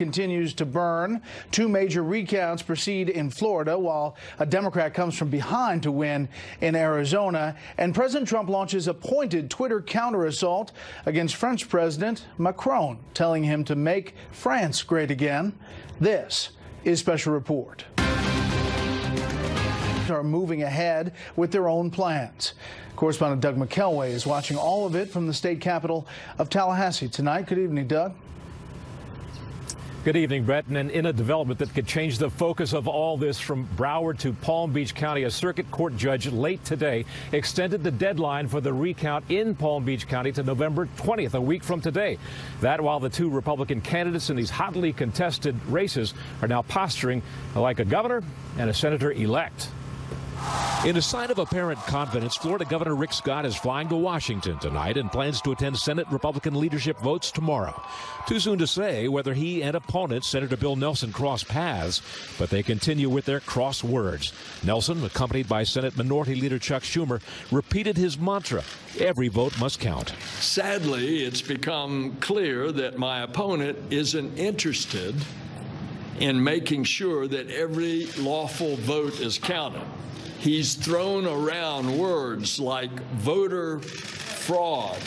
continues to burn. Two major recounts proceed in Florida, while a Democrat comes from behind to win in Arizona. And President Trump launches a pointed Twitter counter-assault against French President Macron, telling him to make France great again. This is Special Report. Are moving ahead with their own plans. Correspondent Doug McKelway is watching all of it from the state capital of Tallahassee tonight. Good evening, Doug. Good evening, Brett. And in a development that could change the focus of all this from Broward to Palm Beach County, a circuit court judge late today extended the deadline for the recount in Palm Beach County to November 20th, a week from today. That while the two Republican candidates in these hotly contested races are now posturing like a governor and a senator-elect. In a sign of apparent confidence, Florida Governor Rick Scott is flying to Washington tonight and plans to attend Senate Republican leadership votes tomorrow. Too soon to say whether he and opponent Senator Bill Nelson cross paths, but they continue with their cross words. Nelson, accompanied by Senate Minority Leader Chuck Schumer, repeated his mantra: every vote must count. Sadly, it's become clear that my opponent isn't interested in making sure that every lawful vote is counted. He's thrown around words like voter fraud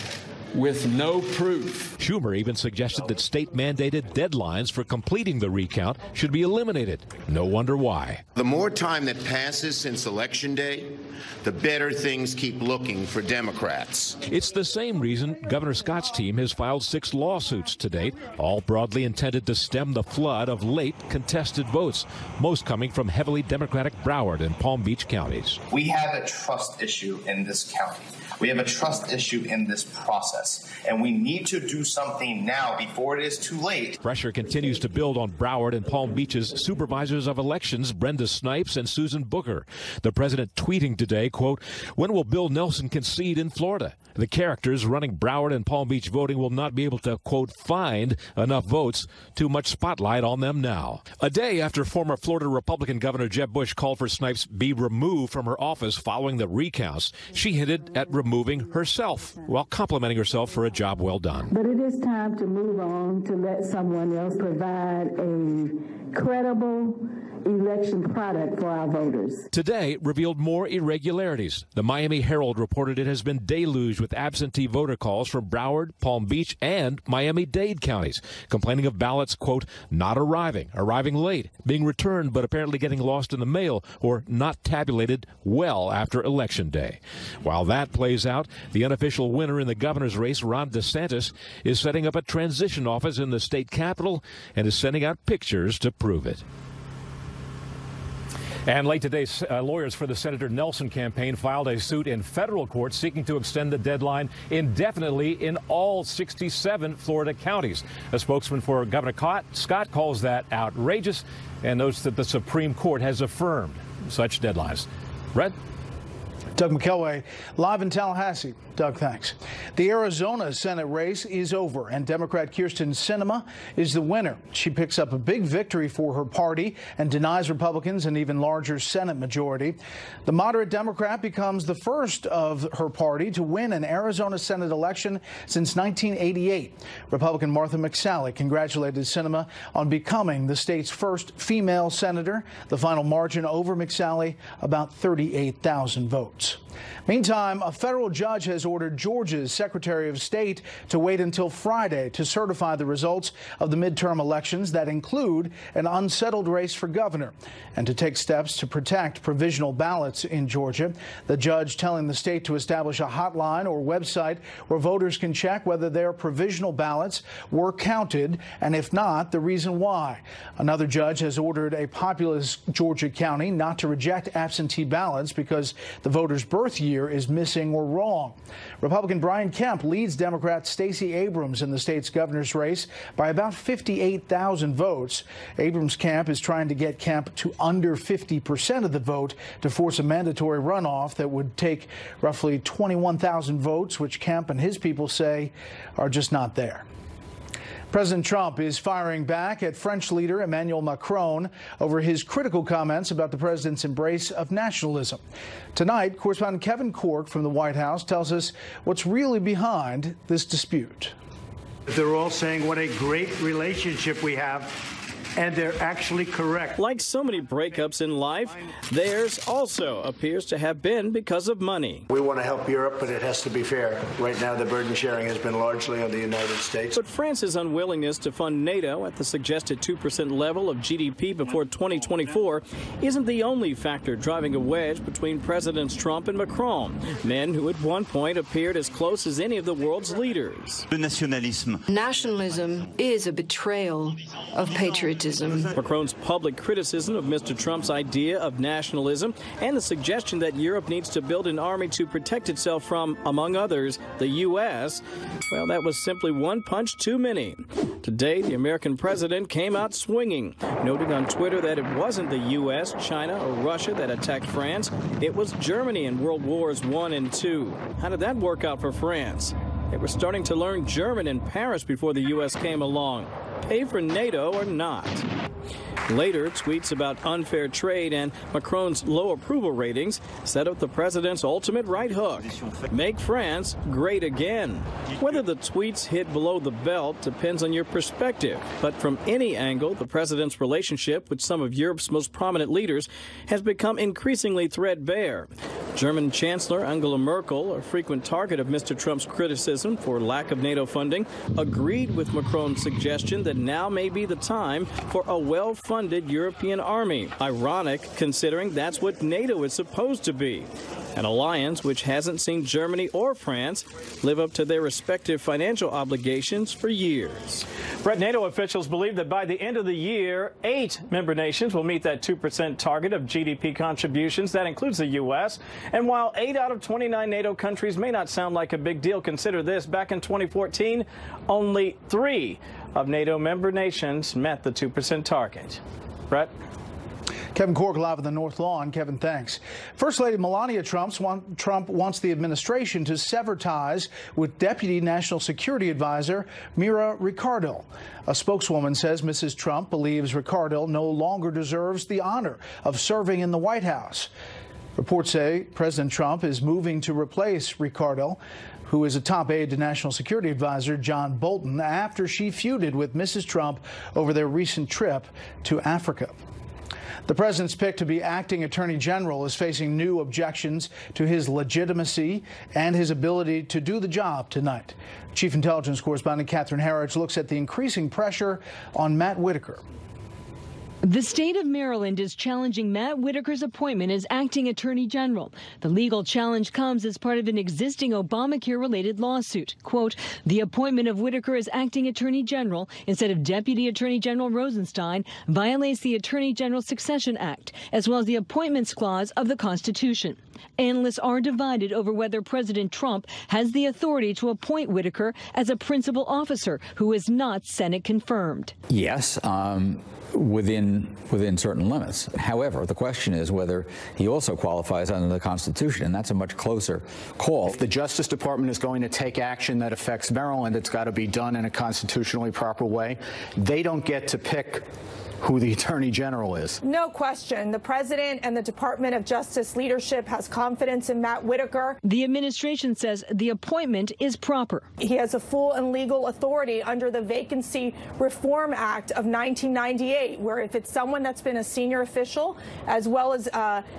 with no proof. Schumer even suggested that state-mandated deadlines for completing the recount should be eliminated. No wonder why. The more time that passes since Election Day, the better things keep looking for Democrats. It's the same reason Governor Scott's team has filed 6 lawsuits to date, all broadly intended to stem the flood of late contested votes, most coming from heavily Democratic Broward and Palm Beach counties. We have a trust issue in this county. We have a trust issue in this process, and we need to do something now before it is too late. Pressure continues to build on Broward and Palm Beach's supervisors of elections, Brenda Snipes and Susan Booker. The president tweeting today, quote, "When will Bill Nelson concede in Florida? The characters running Broward and Palm Beach voting will not be able to, quote, find enough votes. Too much spotlight on them now." A day after former Florida Republican Governor Jeb Bush called for Snipes be removed from her office following the recounts, she hinted at removing herself while complimenting herself for a job well done. But it is time to move on to let someone else provide a credible election product for our voters. Today revealed more irregularities. The Miami Herald reported it has been deluged with absentee voter calls from Broward, Palm Beach, and Miami-Dade counties, complaining of ballots, quote, not arriving late, being returned but apparently getting lost in the mail, or not tabulated well after Election Day. While that plays out, the unofficial winner in the governor's race, Ron DeSantis, is setting up a transition office in the state capitol and is sending out pictures to prove it. And late today, lawyers for the Senator Nelson campaign filed a suit in federal court seeking to extend the deadline indefinitely in all 67 Florida counties. A spokesman for Governor Scott calls that outrageous and notes that the Supreme Court has affirmed such deadlines. Brett? Doug McKelway, live in Tallahassee. Doug, thanks. The Arizona Senate race is over, and Democrat Kyrsten Sinema is the winner. She picks up a big victory for her party and denies Republicans an even larger Senate majority. The moderate Democrat becomes the first of her party to win an Arizona Senate election since 1988. Republican Martha McSally congratulated Sinema on becoming the state's first female senator. The final margin over McSally, about 38,000 votes. Meantime, a federal judge has ordered Georgia's Secretary of State to wait until Friday to certify the results of the midterm elections that include an unsettled race for governor and to take steps to protect provisional ballots in Georgia. The judge telling the state to establish a hotline or website where voters can check whether their provisional ballots were counted, and if not, the reason why. Another judge has ordered a populous Georgia county not to reject absentee ballots because the voter's birth year is missing or wrong. Republican Brian Kemp leads Democrat Stacey Abrams in the state's governor's race by about 58,000 votes. Abrams' camp is trying to get Kemp to under 50% of the vote to force a mandatory runoff that would take roughly 21,000 votes, which Kemp and his people say are just not there. President Trump is firing back at French leader Emmanuel Macron over his critical comments about the president's embrace of nationalism. Tonight, correspondent Kevin Cork from the White House tells us what's really behind this dispute. They're all saying what a great relationship we have, and they're actually correct. Like so many breakups in life, theirs also appears to have been because of money. We want to help Europe, but it has to be fair. Right now, the burden sharing has been largely on the United States. But France's unwillingness to fund NATO at the suggested 2% level of GDP before 2024 isn't the only factor driving a wedge between Presidents Trump and Macron, men who at one point appeared as close as any of the world's leaders. Nationalism is a betrayal of patriotism. Macron's public criticism of Mr. Trump's idea of nationalism and the suggestion that Europe needs to build an army to protect itself from, among others, the U.S., well, that was simply one punch too many. Today, the American president came out swinging, noting on Twitter that it wasn't the U.S., China, or Russia that attacked France. It was Germany in World Wars I and II. How did that work out for France? They were starting to learn German in Paris before the U.S. came along. Pay for NATO or not. Later, tweets about unfair trade and Macron's low approval ratings set up the president's ultimate right hook: make France great again. Whether the tweets hit below the belt depends on your perspective, but from any angle, the president's relationship with some of Europe's most prominent leaders has become increasingly threadbare. German Chancellor Angela Merkel, a frequent target of Mr. Trump's criticism for lack of NATO funding, agreed with Macron's suggestion that now may be the time for a well-funded European army. Ironic, considering that's what NATO is supposed to be. An alliance which hasn't seen Germany or France live up to their respective financial obligations for years. Bret, NATO officials believe that by the end of the year, 8 member nations will meet that 2% target of GDP contributions. That includes the U.S. And while 8 out of 29 NATO countries may not sound like a big deal, consider this: back in 2014, only 3 of NATO member nations met the 2% target. Bret? Kevin Cork live on the North Lawn. Kevin, thanks. First Lady Melania Trump wants the administration to sever ties with Deputy National Security Advisor Mira Ricardel. A spokeswoman says Mrs. Trump believes Ricardel no longer deserves the honor of serving in the White House. Reports say President Trump is moving to replace Ricardel, who is a top aide to National Security Advisor John Bolton, after she feuded with Mrs. Trump over their recent trip to Africa. The president's pick to be acting attorney general is facing new objections to his legitimacy and his ability to do the job tonight. Chief Intelligence Correspondent Catherine Herridge looks at the increasing pressure on Matt Whitaker. The state of Maryland is challenging Matt Whitaker's appointment as acting attorney general. The legal challenge comes as part of an existing Obamacare-related lawsuit. Quote, the appointment of Whitaker as acting attorney general instead of Deputy Attorney General Rosenstein violates the Attorney General Succession Act, as well as the Appointments Clause of the Constitution. Analysts are divided over whether President Trump has the authority to appoint Whitaker as a principal officer who is not Senate confirmed. Yes. Within certain limits. However, the question is whether he also qualifies under the Constitution, and that's a much closer call. If the Justice Department is going to take action that affects Maryland, it's got to be done in a constitutionally proper way. They don't get to pick who the Attorney General is. No question. The President and the Department of Justice leadership has confidence in Matt Whitaker. The administration says the appointment is proper. He has a full and legal authority under the Vacancy Reform Act of 1998, where if it's someone that's been a senior official as well as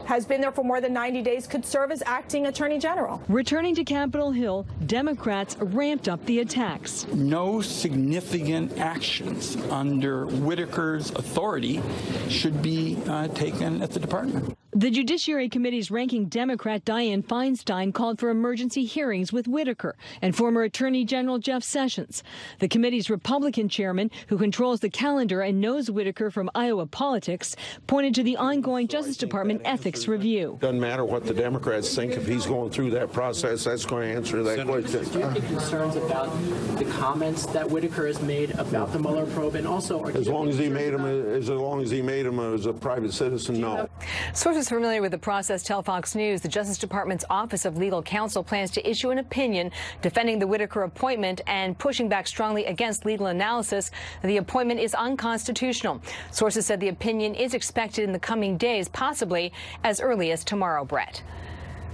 has been there for more than 90 days, could serve as acting Attorney General. Returning to Capitol Hill, Democrats ramped up the attacks. No significant actions under Whitaker's authority should be taken at the department. The Judiciary Committee's ranking Democrat Dianne Feinstein called for emergency hearings with Whitaker and former Attorney General Jeff Sessions. The committee's Republican chairman, who controls the calendar and knows Whitaker from Iowa politics, pointed to the ongoing Justice Department ethics review. Doesn't matter what the Democrats think. If he's going through that process, that's going to answer that question. Do you have any concerns about the comments that Whitaker has made about the Mueller probe, and also as long as he made him as a private citizen, no. Sources familiar with the process tell Fox News the Justice Department's Office of Legal Counsel plans to issue an opinion defending the Whitaker appointment and pushing back strongly against legal analysis. The appointment is unconstitutional. Sources said the opinion is expected in the coming days, possibly as early as tomorrow. Bret.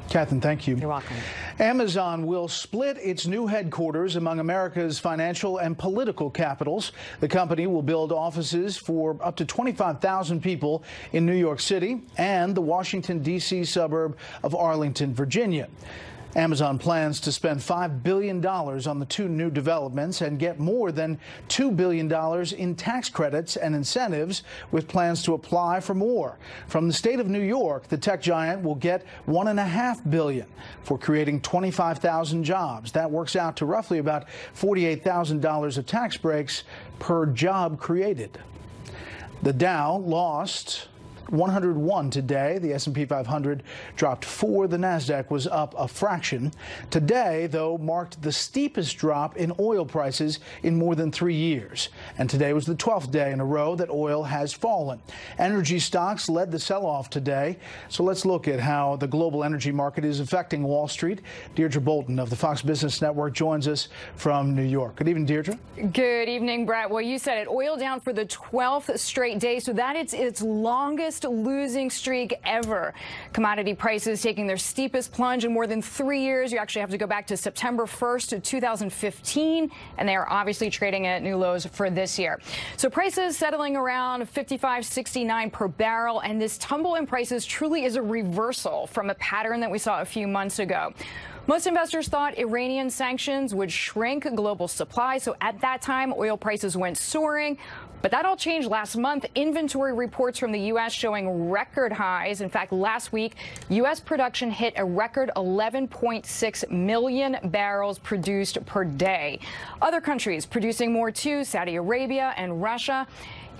Catherine, thank you. You're welcome. Amazon will split its new headquarters among America's financial and political capitals. The company will build offices for up to 25,000 people in New York City and the Washington, D.C. suburb of Arlington, Virginia. Amazon plans to spend $5 billion on the two new developments and get more than $2 billion in tax credits and incentives, with plans to apply for more. From the state of New York, the tech giant will get $1.5 billion for creating 25,000 jobs. That works out to roughly about $48,000 of tax breaks per job created. The Dow lost 101 today. The S&P 500 dropped 4. The Nasdaq was up a fraction. Today, though, marked the steepest drop in oil prices in more than 3 years. And today was the 12th day in a row that oil has fallen. Energy stocks led the sell-off today. So let's look at how the global energy market is affecting Wall Street. Deirdre Bolton of the Fox Business Network joins us from New York. Good evening, Deirdre. Good evening, Brett. Well, you said it. Oil down for the 12th straight day. So that is its longest losing streak ever. Commodity prices taking their steepest plunge in more than 3 years. You actually have to go back to September 1st of 2015, and they are obviously trading at new lows for this year. So prices settling around $55.69 per barrel, and this tumble in prices truly is a reversal from a pattern that we saw a few months ago. Most investors thought Iranian sanctions would shrink global supply, so at that time, oil prices went soaring. But that all changed last month. Inventory reports from the U.S. showing record highs. In fact, last week, U.S. production hit a record 11.6 million barrels produced per day. Other countries producing more too, Saudi Arabia and Russia.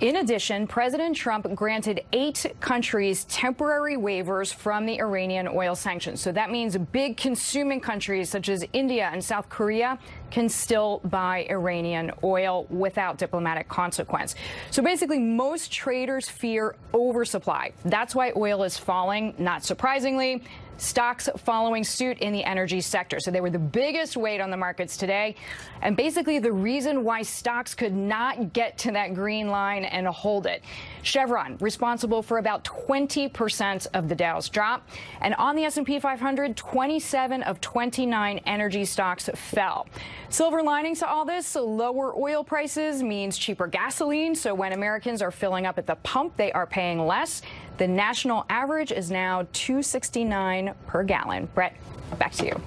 In addition, President Trump granted 8 countries temporary waivers from the Iranian oil sanctions. So that means big consuming countries such as India and South Korea can still buy Iranian oil without diplomatic consequence. So basically, most traders fear oversupply. That's why oil is falling, not surprisingly. Stocks following suit in the energy sector. So they were the biggest weight on the markets today. And basically the reason why stocks could not get to that green line and hold it. Chevron, responsible for about 20% of the Dow's drop. And on the S&P 500, 27 of 29 energy stocks fell. Silver lining to all this, lower oil prices means cheaper gasoline. So when Americans are filling up at the pump, they are paying less. The national average is now $2.69 per gallon. Brett, back to you.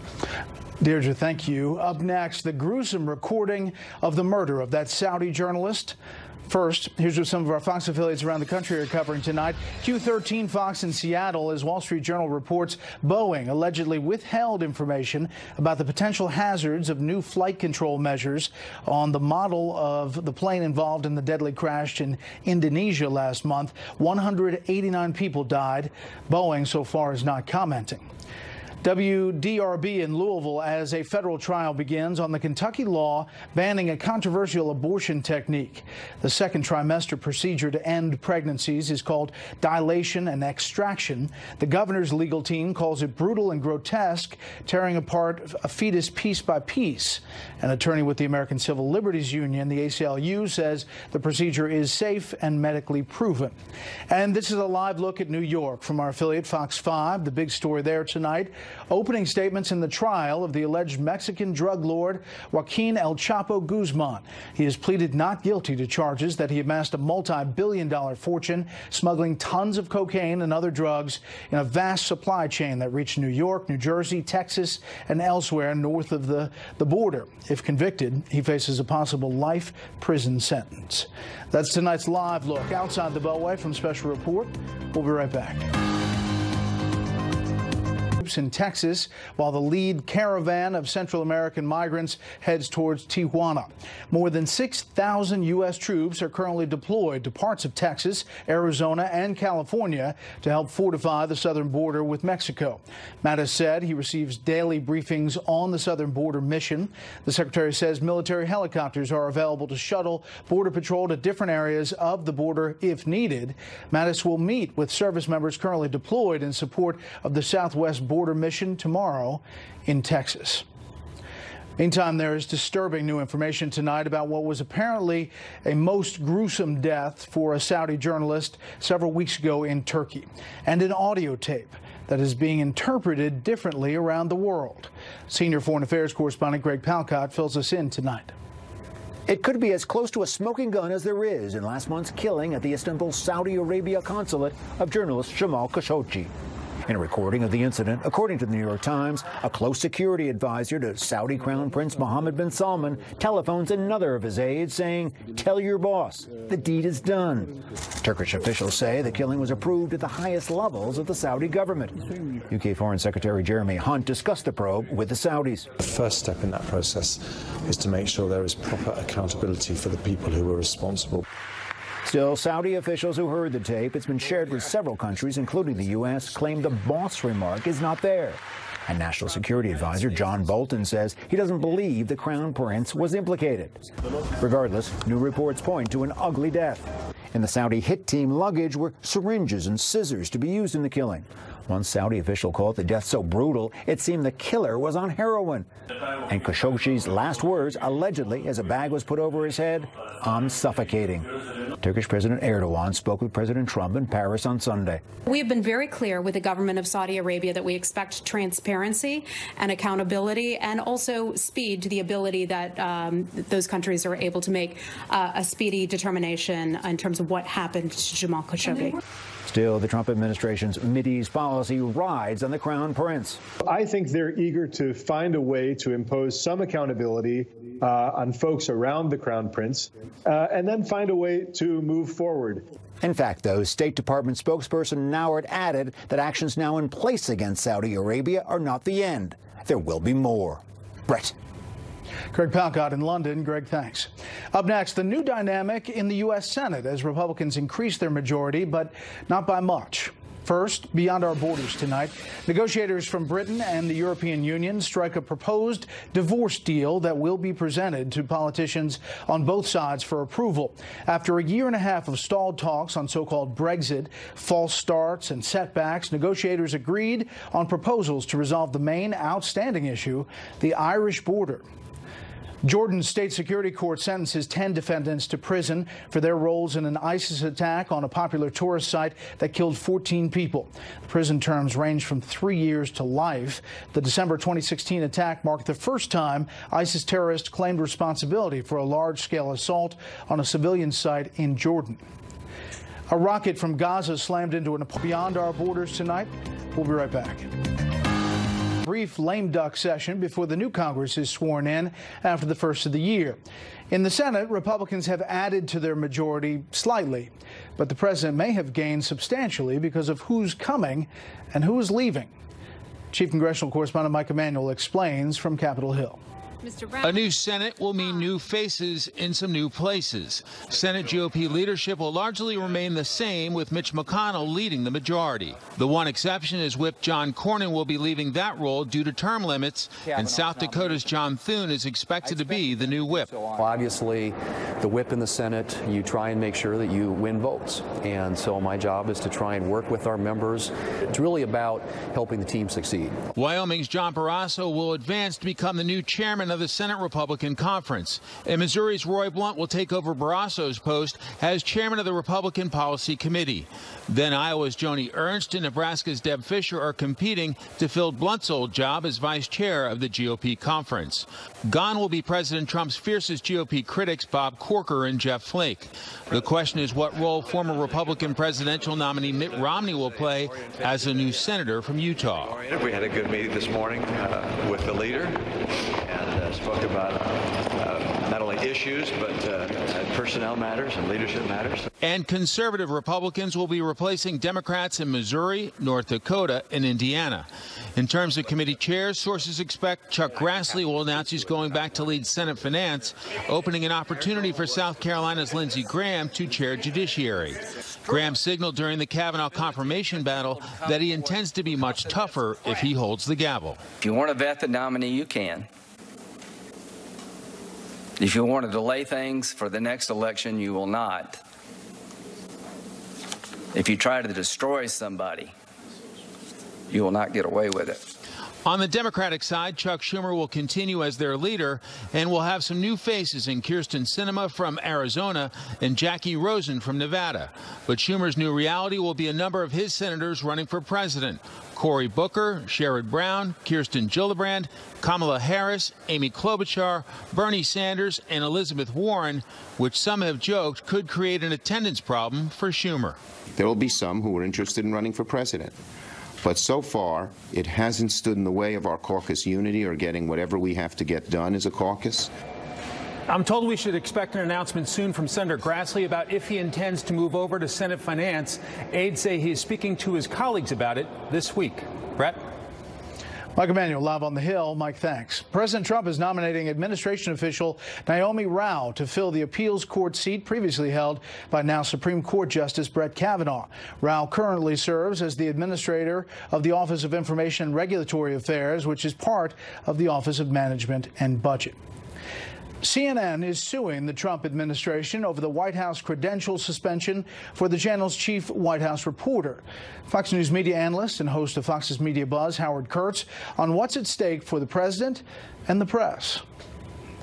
Deirdre, thank you. Up next, the gruesome recording of the murder of that Saudi journalist. First, here's what some of our Fox affiliates around the country are covering tonight. Q13 Fox in Seattle, as Wall Street Journal reports, Boeing allegedly withheld information about the potential hazards of new flight control measures on the model of the plane involved in the deadly crash in Indonesia last month. 189 people died. Boeing so far is not commenting. WDRB in Louisville as a federal trial begins on the Kentucky law banning a controversial abortion technique. The second trimester procedure to end pregnancies is called dilation and extraction. The governor's legal team calls it brutal and grotesque, tearing apart a fetus piece by piece. An attorney with the American Civil Liberties Union, the ACLU, says the procedure is safe and medically proven. And this is a live look at New York from our affiliate Fox 5. The big story there tonight. Opening statements in the trial of the alleged Mexican drug lord Joaquin El Chapo Guzman. He has pleaded not guilty to charges that he amassed a multi-billion-dollar fortune smuggling tons of cocaine and other drugs in a vast supply chain that reached New York, New Jersey, Texas, and elsewhere north of the border. If convicted, he faces a possible life prison sentence. That's tonight's live look outside the Beltway from Special Report. We'll be right back. In Texas, while the lead caravan of Central American migrants heads towards Tijuana. More than 6,000 U.S. troops are currently deployed to parts of Texas, Arizona, and California to help fortify the southern border with Mexico. Mattis said he receives daily briefings on the southern border mission. The secretary says military helicopters are available to shuttle Border Patrol to different areas of the border if needed. Mattis will meet with service members currently deployed in support of the Southwest Border mission tomorrow in Texas. Meantime, there is disturbing new information tonight about what was apparently a most gruesome death for a Saudi journalist several weeks ago in Turkey, and an audio tape that is being interpreted differently around the world. Senior foreign affairs correspondent Greg Palcott fills us in tonight. It could be as close to a smoking gun as there is in last month's killing at the Istanbul, Saudi Arabia consulate of journalist Jamal Khashoggi. In a recording of the incident, according to the New York Times, a close security advisor to Saudi Crown Prince Mohammed bin Salman telephones another of his aides saying, "Tell your boss, the deed is done." Turkish officials say the killing was approved at the highest levels of the Saudi government. UK Foreign Secretary Jeremy Hunt discussed the probe with the Saudis. The first step in that process is to make sure there is proper accountability for the people who were responsible. Still, Saudi officials who heard the tape, it's been shared with several countries, including the U.S., claim the boss remark is not there. And National Security Advisor John Bolton says he doesn't believe the Crown Prince was implicated. Regardless, new reports point to an ugly death. In the Saudi hit team luggage were syringes and scissors to be used in the killing. One Saudi official called the death so brutal, it seemed the killer was on heroin. And Khashoggi's last words, allegedly, as a bag was put over his head, "I'm suffocating." Turkish President Erdogan spoke with President Trump in Paris on Sunday. We have been very clear with the government of Saudi Arabia that we expect transparency and accountability and also speed to the ability that those countries are able to make a speedy determination in terms of what happened to Jamal Khashoggi. Still, the Trump administration's Mideast policy rides on the Crown Prince. I think they're eager to find a way to impose some accountability on folks around the Crown Prince and then find a way to move forward. In fact, though, State Department spokesperson Nauert added that actions now in place against Saudi Arabia are not the end. There will be more. Brett. Greg Palcott in London. Greg, thanks. Up next, the new dynamic in the U.S. Senate as Republicans increase their majority, but not by much. First, beyond our borders tonight, negotiators from Britain and the European Union strike a proposed divorce deal that will be presented to politicians on both sides for approval. After a year and a half of stalled talks on so-called Brexit, false starts and setbacks, negotiators agreed on proposals to resolve the main outstanding issue, the Irish border. Jordan's state security court sentences 10 defendants to prison for their roles in an ISIS attack on a popular tourist site that killed 14 people. The prison terms range from 3 years to life. The December 2016 attack marked the first time ISIS terrorists claimed responsibility for a large-scale assault on a civilian site in Jordan. A rocket from Gaza slammed into an apartment beyond our borders tonight. We'll be right back. Brief lame duck session before the new Congress is sworn in after the first of the year. In the Senate, Republicans have added to their majority slightly, but the president may have gained substantially because of who's coming and who is leaving. Chief Congressional Correspondent Mike Emanuel explains from Capitol Hill. A new Senate will mean new faces in some new places. Senate GOP leadership will largely remain the same, with Mitch McConnell leading the majority. The one exception is Whip John Cornyn will be leaving that role due to term limits, and South Dakota's John Thune is expected to be the new whip. Obviously, the whip in the Senate, you try and make sure that you win votes. And so my job is to try and work with our members. It's really about helping the team succeed. Wyoming's John Barrasso will advance to become the new chairman of the Senate Republican Conference. And Missouri's Roy Blunt will take over Barrasso's post as chairman of the Republican Policy Committee. Then Iowa's Joni Ernst and Nebraska's Deb Fischer are competing to fill Blunt's old job as vice chair of the GOP conference. Gone will be President Trump's fiercest GOP critics, Bob Corker and Jeff Flake. The question is what role former Republican presidential nominee Mitt Romney will play as a new senator from Utah. We had a good meeting this morning with the leader and spoke about not only issues but personnel matters and leadership matters. And conservative Republicans will be replacing Democrats in Missouri, North Dakota, and Indiana. In terms of committee chairs, sources expect Chuck Grassley will announce he's going back to lead Senate Finance, opening an opportunity for South Carolina's Lindsey Graham to chair Judiciary. Graham signaled during the Kavanaugh confirmation battle that he intends to be much tougher if he holds the gavel. If you want to vet the nominee, you can. If you want to delay things for the next election, you will not. If you try to destroy somebody, you will not get away with it. On the Democratic side, Chuck Schumer will continue as their leader, and we'll have some new faces in Kyrsten Sinema from Arizona and Jackie Rosen from Nevada. But Schumer's new reality will be a number of his senators running for president: Cory Booker, Sherrod Brown, Kirsten Gillibrand, Kamala Harris, Amy Klobuchar, Bernie Sanders, and Elizabeth Warren, which some have joked could create an attendance problem for Schumer. There will be some who are interested in running for president. But so far, it hasn't stood in the way of our caucus unity or getting whatever we have to get done as a caucus. I'm told we should expect an announcement soon from Senator Grassley about if he intends to move over to Senate Finance. Aides say he is speaking to his colleagues about it this week. Brett? Mike Emanuel, live on the Hill. Mike, thanks. President Trump is nominating administration official Naomi Rao to fill the appeals court seat previously held by now Supreme Court Justice Brett Kavanaugh. Rao currently serves as the administrator of the Office of Information and Regulatory Affairs, which is part of the Office of Management and Budget. CNN is suing the Trump administration over the White House credential suspension for the channel's chief White House reporter. Fox News media analyst and host of Fox's Media Buzz, Howard Kurtz, on what's at stake for the president and the press.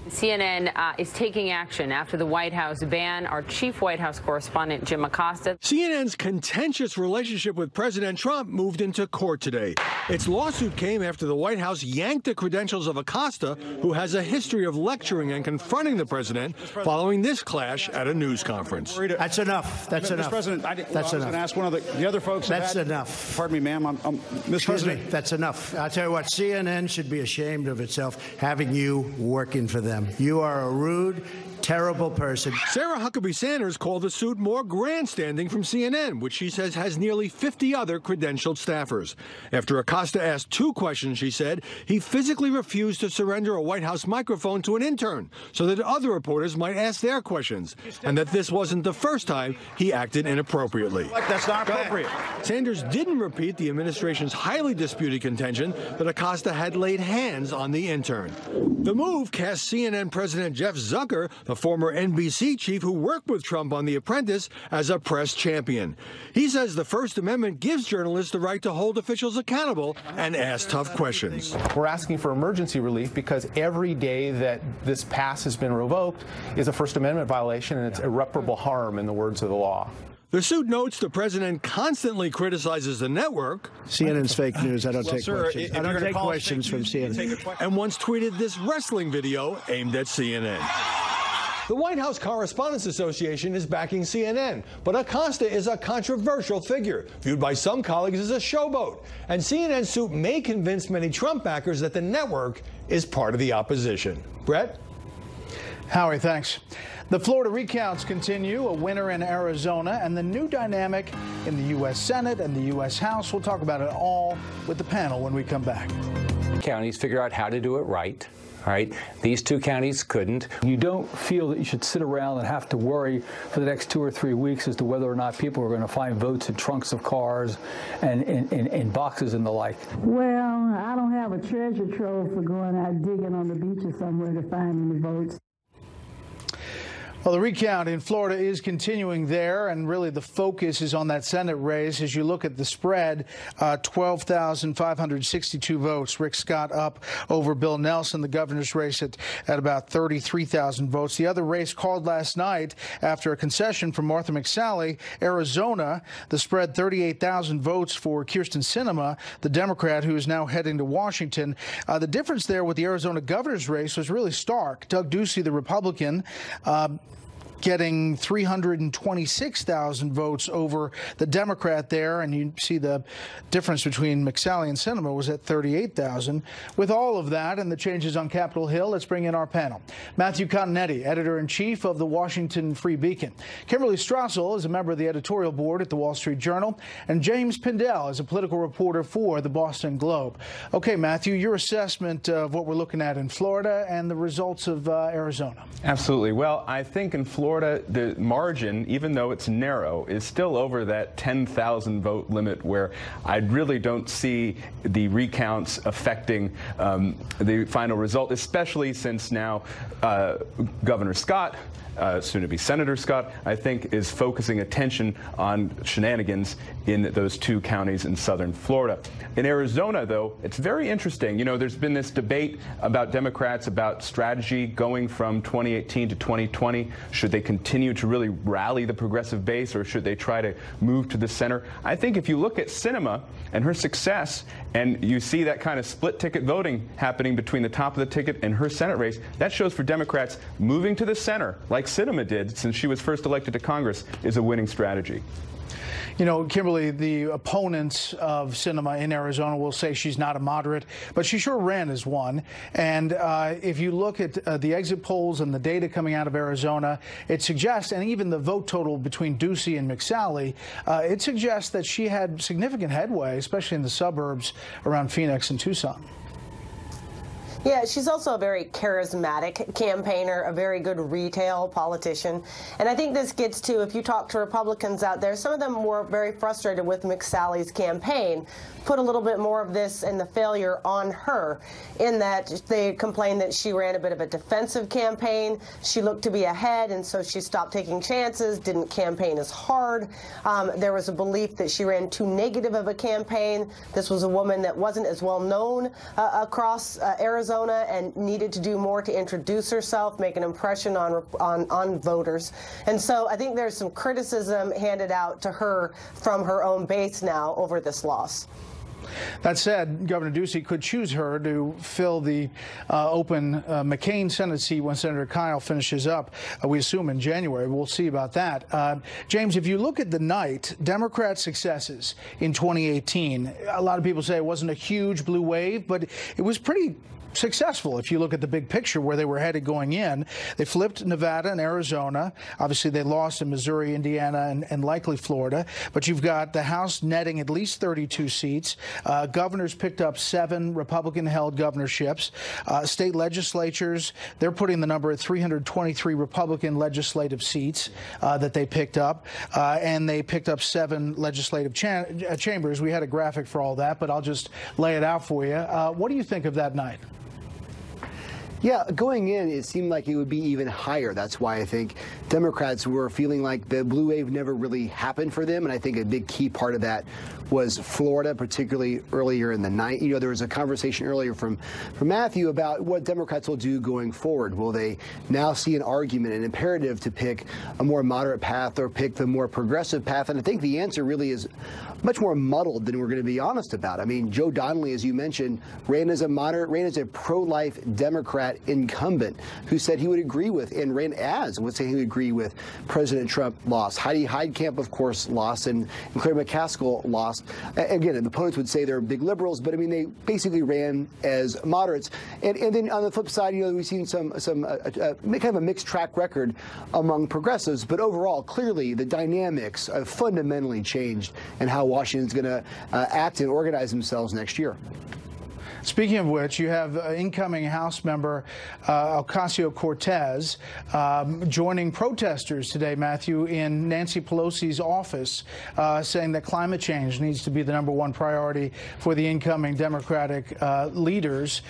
CNN is taking action after the White House ban our chief White House correspondent, Jim Acosta. CNN's contentious relationship with President Trump moved into court today. Its lawsuit came after the White House yanked the credentials of Acosta, who has a history of lecturing and confronting the president following this clash at a news conference. That's enough. That's enough. Mr. President, that's enough. I was going to ask one of the other folks. That's enough. Pardon me, ma'am. Mr. President. That's enough. I'll tell you what, CNN should be ashamed of itself having you working for them. You are a rude, terrible person. Sarah Huckabee Sanders called the suit more grandstanding from CNN, which she says has nearly 50 other credentialed staffers. After Acosta asked 2 questions, she said he physically refused to surrender a White House microphone to an intern so that other reporters might ask their questions, and that this wasn't the first time he acted inappropriately. That's not appropriate. Sanders didn't repeat the administration's highly disputed contention that Acosta had laid hands on the intern. The move cast CNN President Jeff Zucker, the former NBC chief who worked with Trump on The Apprentice, as a press champion. He says the First Amendment gives journalists the right to hold officials accountable and ask tough questions. We're asking for emergency relief because every day that this pass has been revoked is a First Amendment violation, and it's irreparable harm in the words of the law. The suit notes the president constantly criticizes the network. CNN's fake news. I don't take questions. I don't take questions from CNN. And once tweeted this wrestling video aimed at CNN. The White House Correspondents Association is backing CNN, but Acosta is a controversial figure, viewed by some colleagues as a showboat. And CNN's suit may convince many Trump backers that the network is part of the opposition. Brett? Howie, thanks. The Florida recounts continue, a winner in Arizona, and the new dynamic in the U.S. Senate and the U.S. House. We'll talk about it all with the panel when we come back. Counties figure out how to do it right. All right, these 2 counties couldn't. You don't feel that you should sit around and have to worry for the next 2 or 3 weeks as to whether or not people are going to find votes in trunks of cars and in boxes and the like. Well, I don't have a treasure trove for going out digging on the beaches somewhere to find any votes. Well, the recount in Florida is continuing there, and really the focus is on that Senate race. As you look at the spread, 12,562 votes. Rick Scott up over Bill Nelson, the governor's race at about 33,000 votes. The other race called last night after a concession from Martha McSally, Arizona, the spread 38,000 votes for Kyrsten Sinema, the Democrat who is now heading to Washington. The difference there with the Arizona governor's race was really stark. Doug Ducey, the Republican, getting 326,000 votes over the Democrat there, and you see the difference between McSally and Sinema was at 38,000. With all of that and the changes on Capitol Hill, let's bring in our panel. Matthew Continetti, editor-in-chief of the Washington Free Beacon. Kimberly Strassel is a member of the editorial board at the Wall Street Journal, and James Pindell is a political reporter for the Boston Globe. Okay, Matthew, your assessment of what we're looking at in Florida and the results of Arizona. Absolutely. Well, I think in Florida, Florida, the margin, even though it's narrow, is still over that 10,000 vote limit, where I really don't see the recounts affecting the final result, especially since now Governor Scott, soon to be Senator Scott, I think, is focusing attention on shenanigans in those 2 counties in southern Florida. In Arizona, though, it's very interesting. You know, there's been this debate about Democrats about strategy going from 2018 to 2020. Should they continue to really rally the progressive base, or should they try to move to the center? I think if you look at Sinema and her success, and you see that kind of split ticket voting happening between the top of the ticket and her Senate race, that shows for Democrats moving to the center, like Sinema did since she was first elected to Congress, is a winning strategy. You know, Kimberly, the opponents of Sinema in Arizona will say she's not a moderate, but she sure ran as one. And if you look at the exit polls and the data coming out of Arizona, it suggests, and even the vote total between Ducey and McSally, it suggests that she had significant headway, especially in the suburbs around Phoenix and Tucson. Yeah, she's also a very charismatic campaigner, a very good retail politician. And I think this gets to, if you talk to Republicans out there, some of them were very frustrated with McSally's campaign, put a little bit more of this and the failure on her, in that they complained that she ran a bit of a defensive campaign. She looked to be ahead, and so she stopped taking chances, didn't campaign as hard. There was a belief that she ran too negative of a campaign. This was a woman that wasn't as well known across Arizona and needed to do more to introduce herself, make an impression on voters. And so I think there's some criticism handed out to her from her own base now over this loss. That said, Governor Ducey could choose her to fill the open McCain Senate seat when Senator Kyle finishes up, we assume in January. We'll see about that. James, if you look at the night, Democrat successes in 2018, a lot of people say it wasn't a huge blue wave, but it was pretty successful if you look at the big picture where they were headed going in. They flipped Nevada and Arizona. Obviously, they lost in Missouri, Indiana, and likely Florida. But you've got the House netting at least 32 seats. Governors picked up 7 Republican-held governorships. State legislatures, they're putting the number at 323 Republican legislative seats that they picked up. And they picked up 7 legislative chambers. We had a graphic for all that, but I'll just lay it out for you. What do you think of that night? Yeah, going in, it seemed like it would be even higher. That's why I think Democrats were feeling like the blue wave never really happened for them. And I think a big key part of that was Florida, particularly earlier in the night. You know, there was a conversation earlier from Matthew about what Democrats will do going forward. Will they now see an argument, an imperative to pick a more moderate path or pick the more progressive path? And I think the answer really is much more muddled than we're going to be honest about. I mean, Joe Donnelly, as you mentioned, ran as a moderate, ran as a pro-life Democrat incumbent who said he would agree with, and ran as, would say he would agree with President Trump lost. Heidi Heitkamp, of course, lost, and Claire McCaskill lost. Again, the opponents would say they're big liberals, but I mean, they basically ran as moderates. And then on the flip side, you know, we've seen some kind of a mixed track record among progressives, but overall, clearly the dynamics have fundamentally changed and how Washington's going to act and organize themselves next year. Speaking of which, you have incoming House member Ocasio-Cortez joining protesters today, Matthew, in Nancy Pelosi's office, saying that climate change needs to be the #1 priority for the incoming Democratic leaders.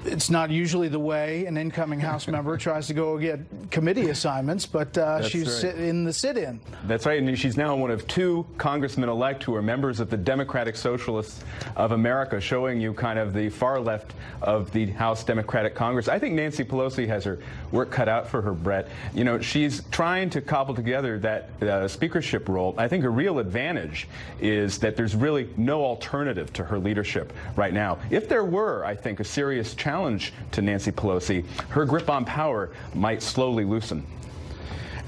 It's not usually the way an incoming House member tries to go get committee assignments, but she's in the sit-in. That's right, and she's now one of 2 congressmen-elect who are members of the Democratic Socialists of America, showing you kind of the far left of the House Democratic Congress. I think Nancy Pelosi has her work cut out for her, Brett. You know, she's trying to cobble together that speakership role. I think a real advantage is that there's really no alternative to her leadership right now. If there were, I think, a serious challenge to Nancy Pelosi, her grip on power might slowly loosen.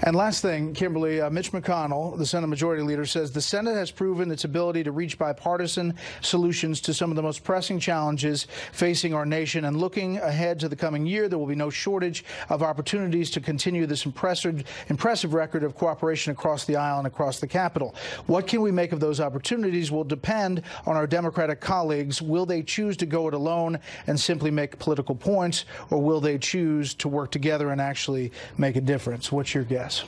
And last thing, Kimberly, Mitch McConnell, the Senate Majority Leader, says the Senate has proven its ability to reach bipartisan solutions to some of the most pressing challenges facing our nation. And looking ahead to the coming year, there will be no shortage of opportunities to continue this impressive record of cooperation across the aisle and across the Capitol. What can we make of those opportunities will depend on our Democratic colleagues. Will they choose to go it alone and simply make political points, or will they choose to work together and actually make a difference? What's your guess?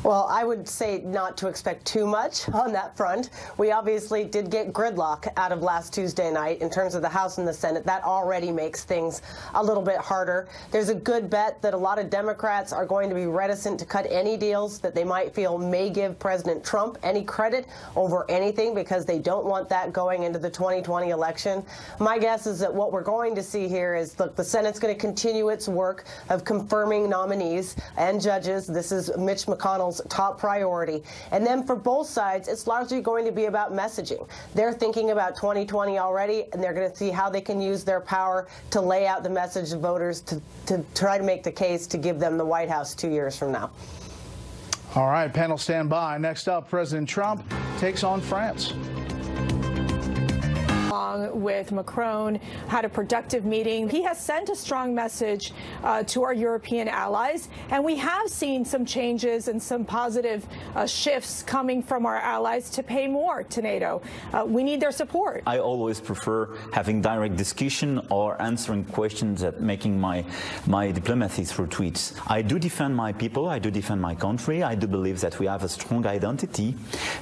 Well, I would say not to expect too much on that front. We obviously did get gridlock out of last Tuesday night in terms of the House and the Senate. That already makes things a little bit harder. There's a good bet that a lot of Democrats are going to be reticent to cut any deals that they might feel may give President Trump any credit over anything, because they don't want that going into the 2020 election. My guess is that what we're going to see here is, look, the Senate's going to continue its work of confirming nominees and judges. This is Mitch McConnell's top priority. And then for both sides, it's largely going to be about messaging. They're thinking about 2020 already, and they're going to see how they can use their power to lay out the message to voters to try to make the case to give them the White House 2 years from now. All right, panel stand by. Next up, President Trump takes on France. Along with Macron, had a productive meeting. He has sent a strong message to our European allies, and we have seen some changes and some positive shifts coming from our allies to pay more to NATO. We need their support. I always prefer having direct discussion or answering questions at making my diplomacy through tweets. I do defend my people, I do defend my country, I do believe that we have a strong identity,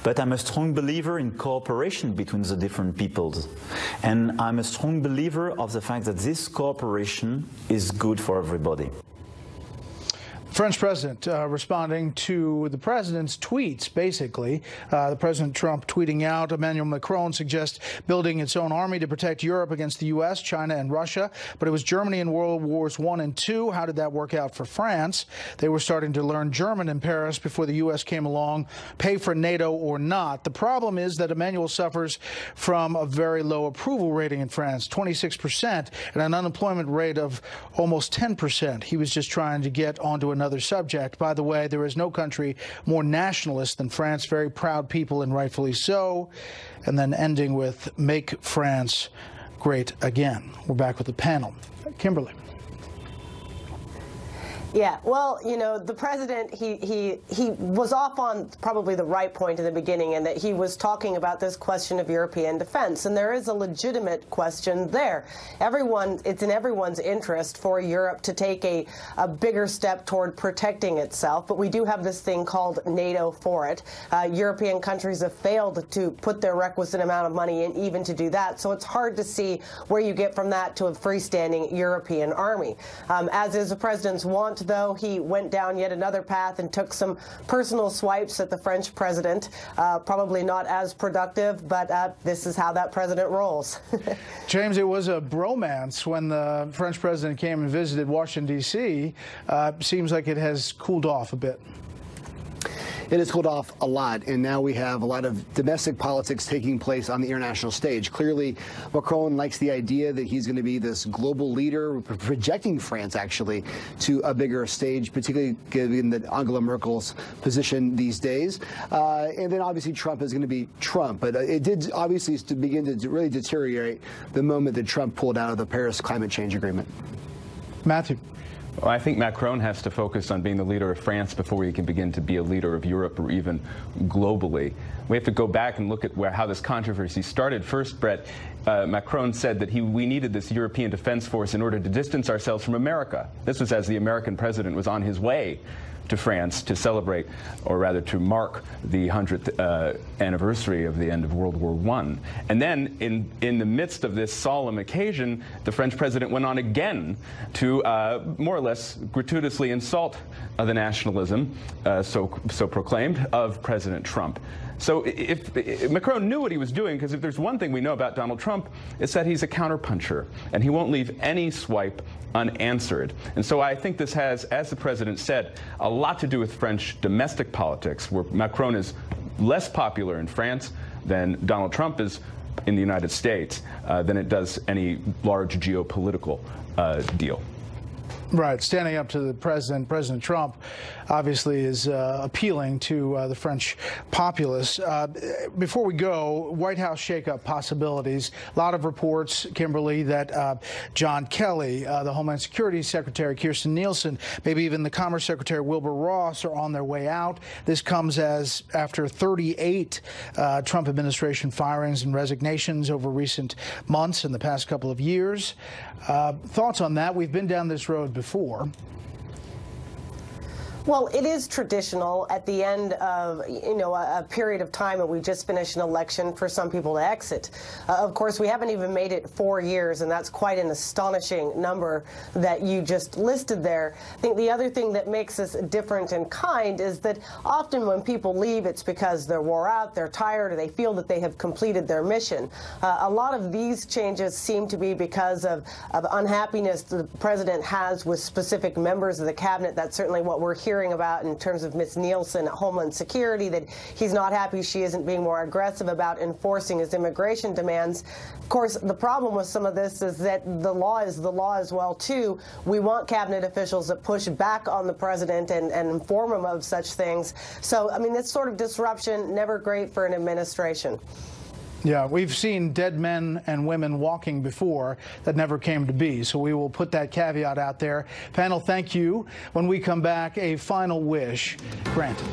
but I'm a strong believer in cooperation between the different peoples. And I'm a strong believer of the fact that this cooperation is good for everybody. French president responding to the president's tweets, basically. The President Trump tweeting out, Emmanuel Macron suggests building its own army to protect Europe against the U.S., China, and Russia. But it was Germany in World Wars I and II. How did that work out for France? They were starting to learn German in Paris before the U.S. came along, pay for NATO or not. The problem is that Emmanuel suffers from a very low approval rating in France, 26%, and an unemployment rate of almost 10%. He was just trying to get onto another subject. By the way, there is no country more nationalist than France. Very proud people, and rightfully so. And then ending with "Make France Great Again." We're back with the panel. Kimberly. Yeah, well, you know, the president, he was off on probably the right point in the beginning, in that he was talking about this question of European defense, and there is a legitimate question there. It's in everyone's interest for Europe to take a bigger step toward protecting itself, but we do have this thing called NATO for it. European countries have failed to put their requisite amount of money in even to do that, so it's hard to see where you get from that to a freestanding European army. As is the president's want, though, he went down yet another path and took some personal swipes at the French president. Probably not as productive, but this is how that president rolls. James, it was a bromance when the French president came and visited Washington, D.C. Seems like it has cooled off a bit. It has cooled off a lot, and now we have a lot of domestic politics taking place on the international stage. Clearly, Macron likes the idea that he's going to be this global leader, projecting France, actually, to a bigger stage, particularly given that Angela Merkel's position these days. And then, obviously, Trump is going to be Trump. But it did, obviously, begin to really deteriorate the moment that Trump pulled out of the Paris Climate Change Agreement. Matthew. Well, I think Macron has to focus on being the leader of France before he can begin to be a leader of Europe or even globally. We have to go back and look at how this controversy started. First, Bret, Macron said that we needed this European Defense Force in order to distance ourselves from America. This was as the American president was on his way to France to celebrate, or rather to mark, the 100th anniversary of the end of World War I. And then, in the midst of this solemn occasion, the French president went on again to more or less gratuitously insult the nationalism, so proclaimed, of President Trump. So if Macron knew what he was doing, because if there's one thing we know about Donald Trump, it's that he's a counterpuncher, and he won't leave any swipe unanswered. And so I think this has, as the president said, a lot to do with French domestic politics, where Macron is less popular in France than Donald Trump is in the United States, than it does any large geopolitical deal. Right, standing up to the president. President Trump obviously is appealing to the French populace. Before we go, White House shakeup possibilities. A lot of reports, Kimberly, that John Kelly, the Homeland Security Secretary Kirstjen Nielsen, maybe even the Commerce Secretary Wilbur Ross are on their way out. This comes as after 38 Trump administration firings and resignations over recent months in the past couple of years. Thoughts on that? We've been down this road before. Well, it is traditional at the end of, a period of time, and we just finished an election, for some people to exit. Of course, we haven't even made it 4 years, and that's quite an astonishing number that you just listed there. I think the other thing that makes us different in kind is that often when people leave, it's because they're wore out, they're tired, or they feel that they have completed their mission. A lot of these changes seem to be because of unhappiness the president has with specific members of the cabinet. That's certainly what we're hearing about in terms of Ms. Nielsen at Homeland Security, that he's not happy she isn't being more aggressive about enforcing his immigration demands. Of course, the problem with some of this is that the law is the law as well, too. We want cabinet officials that push back on the president and inform him of such things. So, I mean, this sort of disruption, never great for an administration. Yeah, we've seen dead men and women walking before that never came to be, so we will put that caveat out there. Panel, thank you. When we come back, a final wish granted.